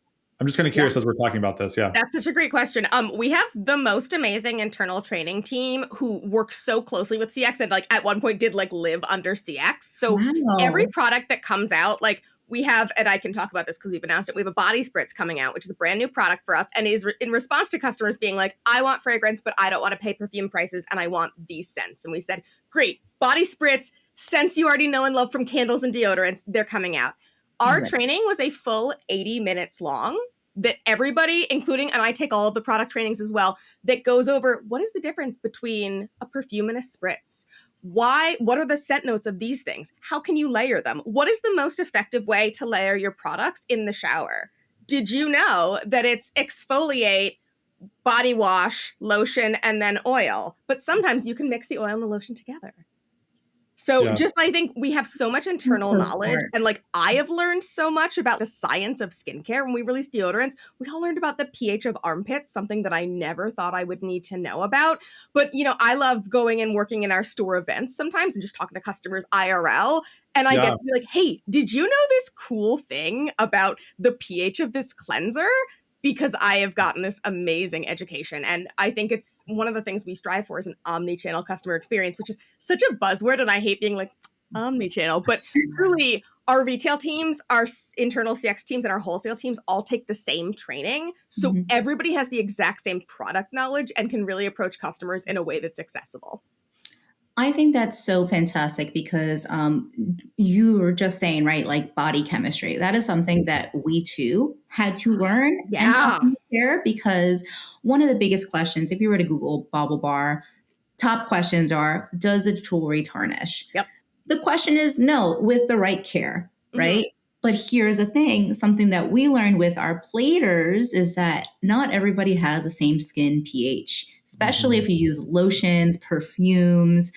just kind of curious as we're talking about this. Yeah. That's such a great question. We have the most amazing internal training team who works so closely with CX and like at one point did like live under CX. So every product that comes out, like we have, and I can talk about this because we've announced it, we have a body spritz coming out, which is a brand new product for us and is in response to customers being like, I want fragrance, but I don't want to pay perfume prices and I want these scents. And we said, great, body spritz scents you already know and love from candles and deodorants, they're coming out. Our training was a full 80 minutes long that everybody, including, and I take all of the product trainings as well, that goes over what is the difference between a perfume and a spritz? What are the scent notes of these things? How can you layer them? What is the most effective way to layer your products in the shower? Did you know that it's exfoliate, body wash, lotion, and then oil? But sometimes you can mix the oil and the lotion together. So I think we have so much internal knowledge. And like, I have learned so much about the science of skincare. When we released deodorants, we all learned about the pH of armpits, something that I never thought I would need to know about. But, I love going and working in our store events sometimes and just talking to customers IRL. And I get to be like, hey, did you know this cool thing about the pH of this cleanser? Because I have gotten this amazing education. And I think it's one of the things we strive for is an omni-channel customer experience, which is such a buzzword. And I hate being like omni-channel, but truly our retail teams, our internal CX teams, and our wholesale teams all take the same training. So everybody has the exact same product knowledge and can really approach customers in a way that's accessible. I think that's so fantastic because you were just saying, right, like body chemistry. That is something that we too had to learn and customer care, because one of the biggest questions, if you were to Google Bauble Bar, top questions are, does the jewelry tarnish? Yep. The question is no, with the right care, right? But here's the thing, something that we learned with our platers is that not everybody has the same skin pH, especially if you use lotions, perfumes.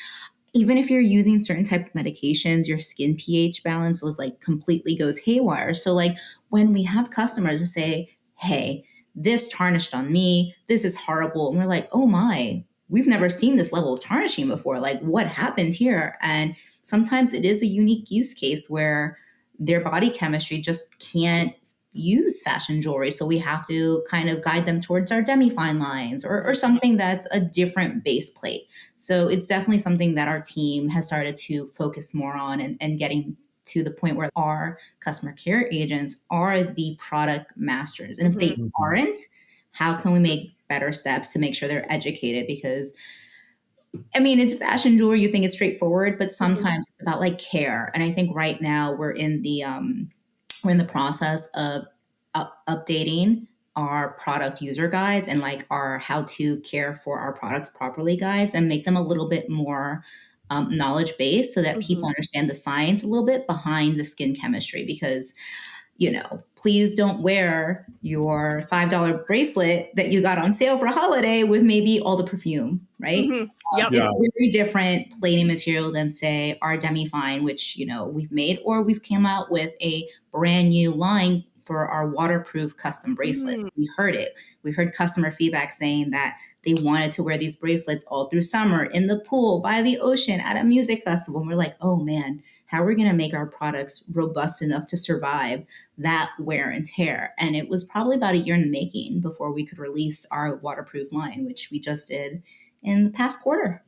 Even if you're using certain type of medications, your skin pH balance is like completely goes haywire. So like when we have customers who say, hey, this tarnished on me, this is horrible. And we're like, oh my, we've never seen this level of tarnishing before. Like what happened here? And sometimes it is a unique use case where their body chemistry just can't use fashion jewelry. So we have to kind of guide them towards our demi-fine lines or something that's a different base plate. So it's definitely something that our team has started to focus more on and getting to the point where our customer care agents are the product masters. And if they aren't, how can we make better steps to make sure they're educated? Because I mean, it's fashion jewelry. You think it's straightforward, but sometimes it's about like care. And I think right now we're in the process of updating our product user guides and like our how to care for our products properly guides and make them a little bit more knowledge based so that people understand the science a little bit behind the skin chemistry. Because please don't wear your $5 bracelet that you got on sale for a holiday with maybe all the perfume, right? It's a very different plating material than say our demi-fine, which, we've made, or we've came out with a brand new line for our waterproof custom bracelets. We heard it. We heard customer feedback saying that they wanted to wear these bracelets all through summer in the pool, by the ocean, at a music festival. And we're like, oh man, how are we going to make our products robust enough to survive that wear and tear? And it was probably about a year in the making before we could release our waterproof line, which we just did in the past quarter.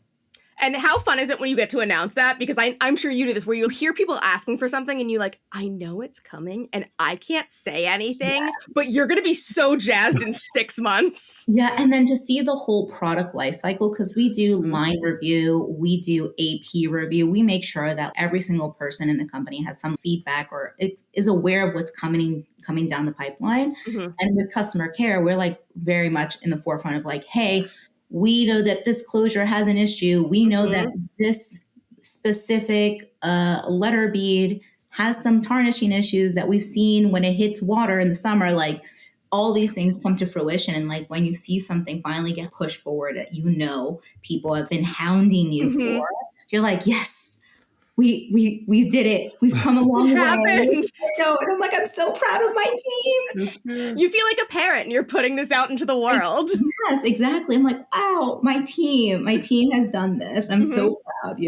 And how fun is it when you get to announce that? Because I'm sure you do this, where you'll hear people asking for something and you're like, I know it's coming and I can't say anything, but you're going to be so jazzed in 6 months. Yeah. And then to see the whole product life cycle, because we do line review, we do AP review. We make sure that every single person in the company has some feedback or is aware of what's coming down the pipeline. And with customer care, we're like very much in the forefront of like, hey, we know that this closure has an issue. We know that this specific letter bead has some tarnishing issues that we've seen when it hits water in the summer. Like all these things come to fruition. And like when you see something finally get pushed forward that people have been hounding you for, you're like, yes, we did it. We've come a long way. And I'm like, I'm so proud of my team. You feel like a parent and you're putting this out into the world. Yes, exactly. I'm like, wow, my team has done this. I'm so proud,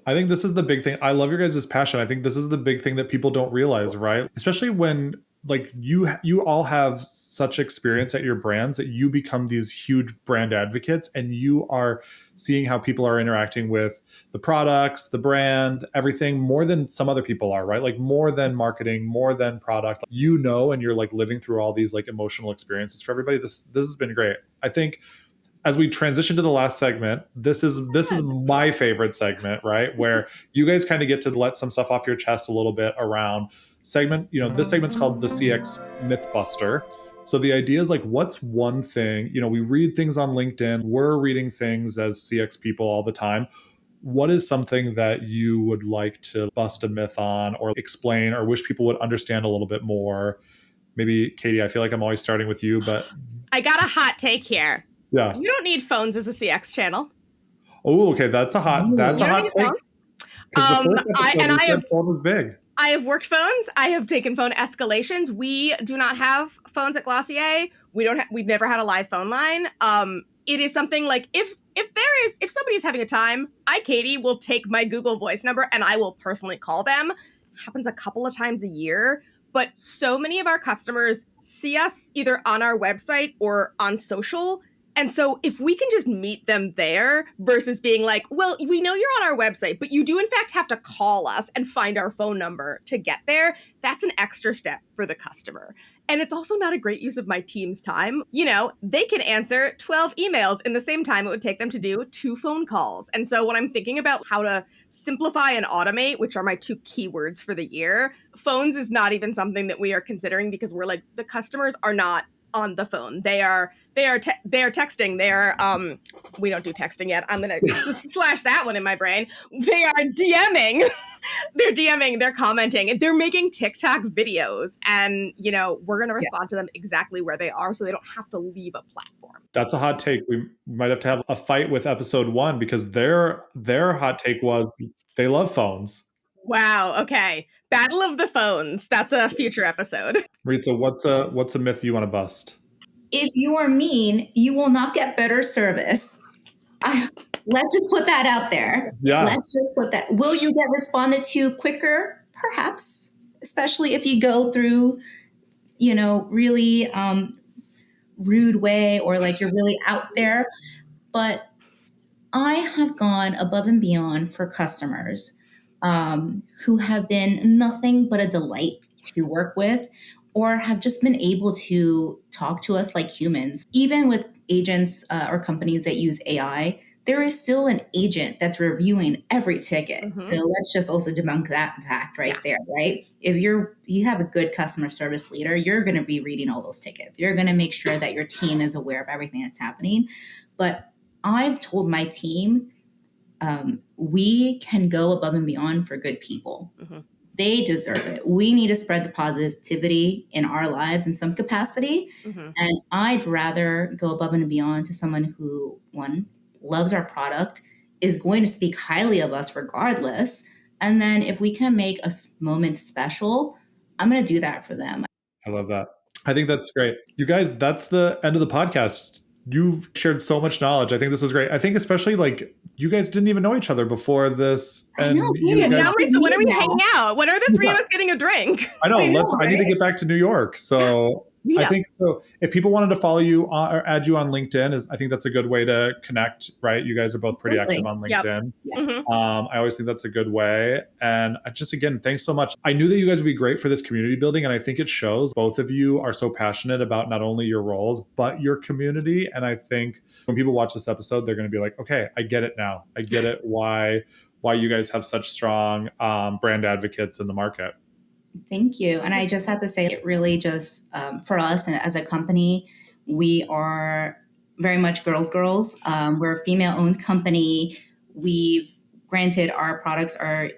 I think this is the big thing. I love your guys' passion. I think this is the big thing that people don't realize, right? Especially when like you all have such experience at your brands that you become these huge brand advocates and you are seeing how people are interacting with the products, the brand, everything more than some other people are, right? Like more than marketing, more than product, and you're like living through all these like emotional experiences for everybody. This has been great. I think as we transition to the last segment, this is my favorite segment, right? Where you guys kind of get to let some stuff off your chest a little bit around segment. This segment's called the CX Mythbuster. So the idea is like, what's one thing, we read things on LinkedIn, we're reading things as CX people all the time. What is something that you would like to bust a myth on or explain or wish people would understand a little bit more? Maybe Cati, I feel like I'm always starting with you, but I got a hot take here. yeah. You don't need phones as a CX channel. Oh, okay. That's a hot take. Because the first episode we said phone was big. I have worked phones. I have taken phone escalations. We do not have phones at Glossier. We've never had a live phone line. It is something like if somebody's having a time, Cati, will take my Google Voice number and I will personally call them. Happens a couple of times a year. But so many of our customers see us either on our website or on social. And so if we can just meet them there versus being like, well, we know you're on our website, but you do in fact have to call us and find our phone number to get there, that's an extra step for the customer. And it's also not a great use of my team's time. They can answer 12 emails in the same time it would take them to do 2 phone calls. And so when I'm thinking about how to simplify and automate, which are my 2 keywords for the year, phones is not even something that we are considering because we're like, the customers are not on the phone. They are texting. We don't do texting yet. I'm going to slash that one in my brain. They are DMing. They're DMing, they're commenting, they're making TikTok videos. And, we're going to respond to them exactly where they are so they don't have to leave a platform. That's a hot take. We might have to have a fight with episode 1 because their hot take was they love phones. Wow. Okay. Battle of the phones. That's a future episode. Maritza, what's a myth you want to bust? If you are mean, you will not get better service. Let's just put that out there. Yeah. Let's just put that. Will you get responded to quicker? Perhaps, especially if you go through, really rude way or like you're really out there. But I have gone above and beyond for customers who have been nothing but a delight to work with or have just been able to talk to us like humans. Even with agents or companies that use AI, there is still an agent that's reviewing every ticket. Mm-hmm. So let's just also debunk that fact right there, right? If you have a good customer service leader, you're going to be reading all those tickets. You're going to make sure that your team is aware of everything that's happening. But I've told my team, we can go above and beyond for good people. Mm-hmm. They deserve it. We need to spread the positivity in our lives in some capacity. Mm-hmm. And I'd rather go above and beyond to someone who, one, loves our product, is going to speak highly of us regardless. And then if we can make a moment special, I'm going to do that for them. I love that. I think that's great. You guys, that's the end of the podcast. You've shared so much knowledge. I think this was great. I think especially like you guys didn't even know each other before this. And now, Maritza, when are we hanging out? When are the 3 of us getting a drink? I know. I need to get back to New York. So yeah. I think so. If people wanted to follow you or add you on LinkedIn, I think that's a good way to connect, right? You guys are both pretty active on LinkedIn. Yep. Mm-hmm. I always think that's a good way. And again, thanks so much. I knew that you guys would be great for this community building. And I think it shows both of you are so passionate about not only your roles, but your community. And I think when people watch this episode, they're going to be like, okay, I get it now. I get it why you guys have such strong brand advocates in the market. Thank you. And I just have to say, it really just, for us and as a company, we are very much girls. We're a female-owned company. Granted, our products are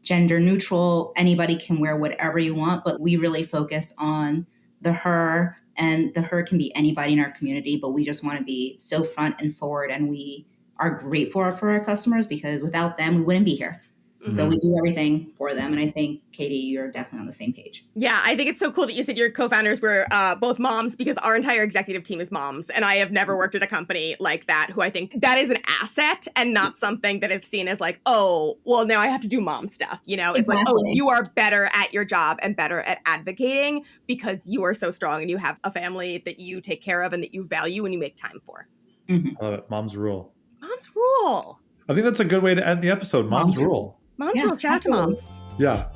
gender neutral. Anybody can wear whatever you want, but we really focus on the her, and the her can be anybody in our community, but we just want to be so front and forward. And we are grateful for our customers because without them, we wouldn't be here. Mm-hmm. So we do everything for them. And I think, Cati, you're definitely on the same page. Yeah, I think it's so cool that you said your co-founders were both moms because our entire executive team is moms. And I have never worked at a company like that who I think that is an asset and not something that is seen as like, oh, well, now I have to do mom stuff. It's exactly. Like, oh, you are better at your job and better at advocating because you are so strong and you have a family that you take care of and that you value and you make time for. Mm-hmm. I love it. Moms rule. Moms rule. I think that's a good way to end the episode. Moms rule. Moms rule. Shout out to moms. Yeah.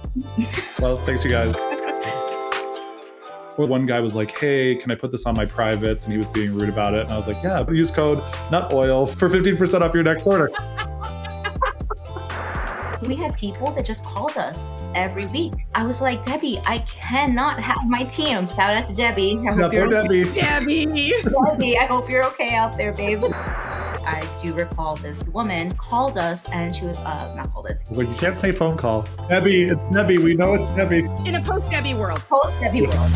Well, thanks, you guys. Or one guy was like, hey, can I put this on my privates? And he was being rude about it. And I was like, yeah, use code NUTOIL for 15% off your next order. We had people that just called us every week. I was like, Debbie, I cannot have my team. Shout out to Debbie. I hope you're Debbie. Debbie. Debbie, I hope you're okay out there, babe. I do recall this woman called us and she was, not called us. I was like, you can't say phone call. Debbie, it's Debbie. We know it's Debbie. In a post-Debbie world. Post Debbie world.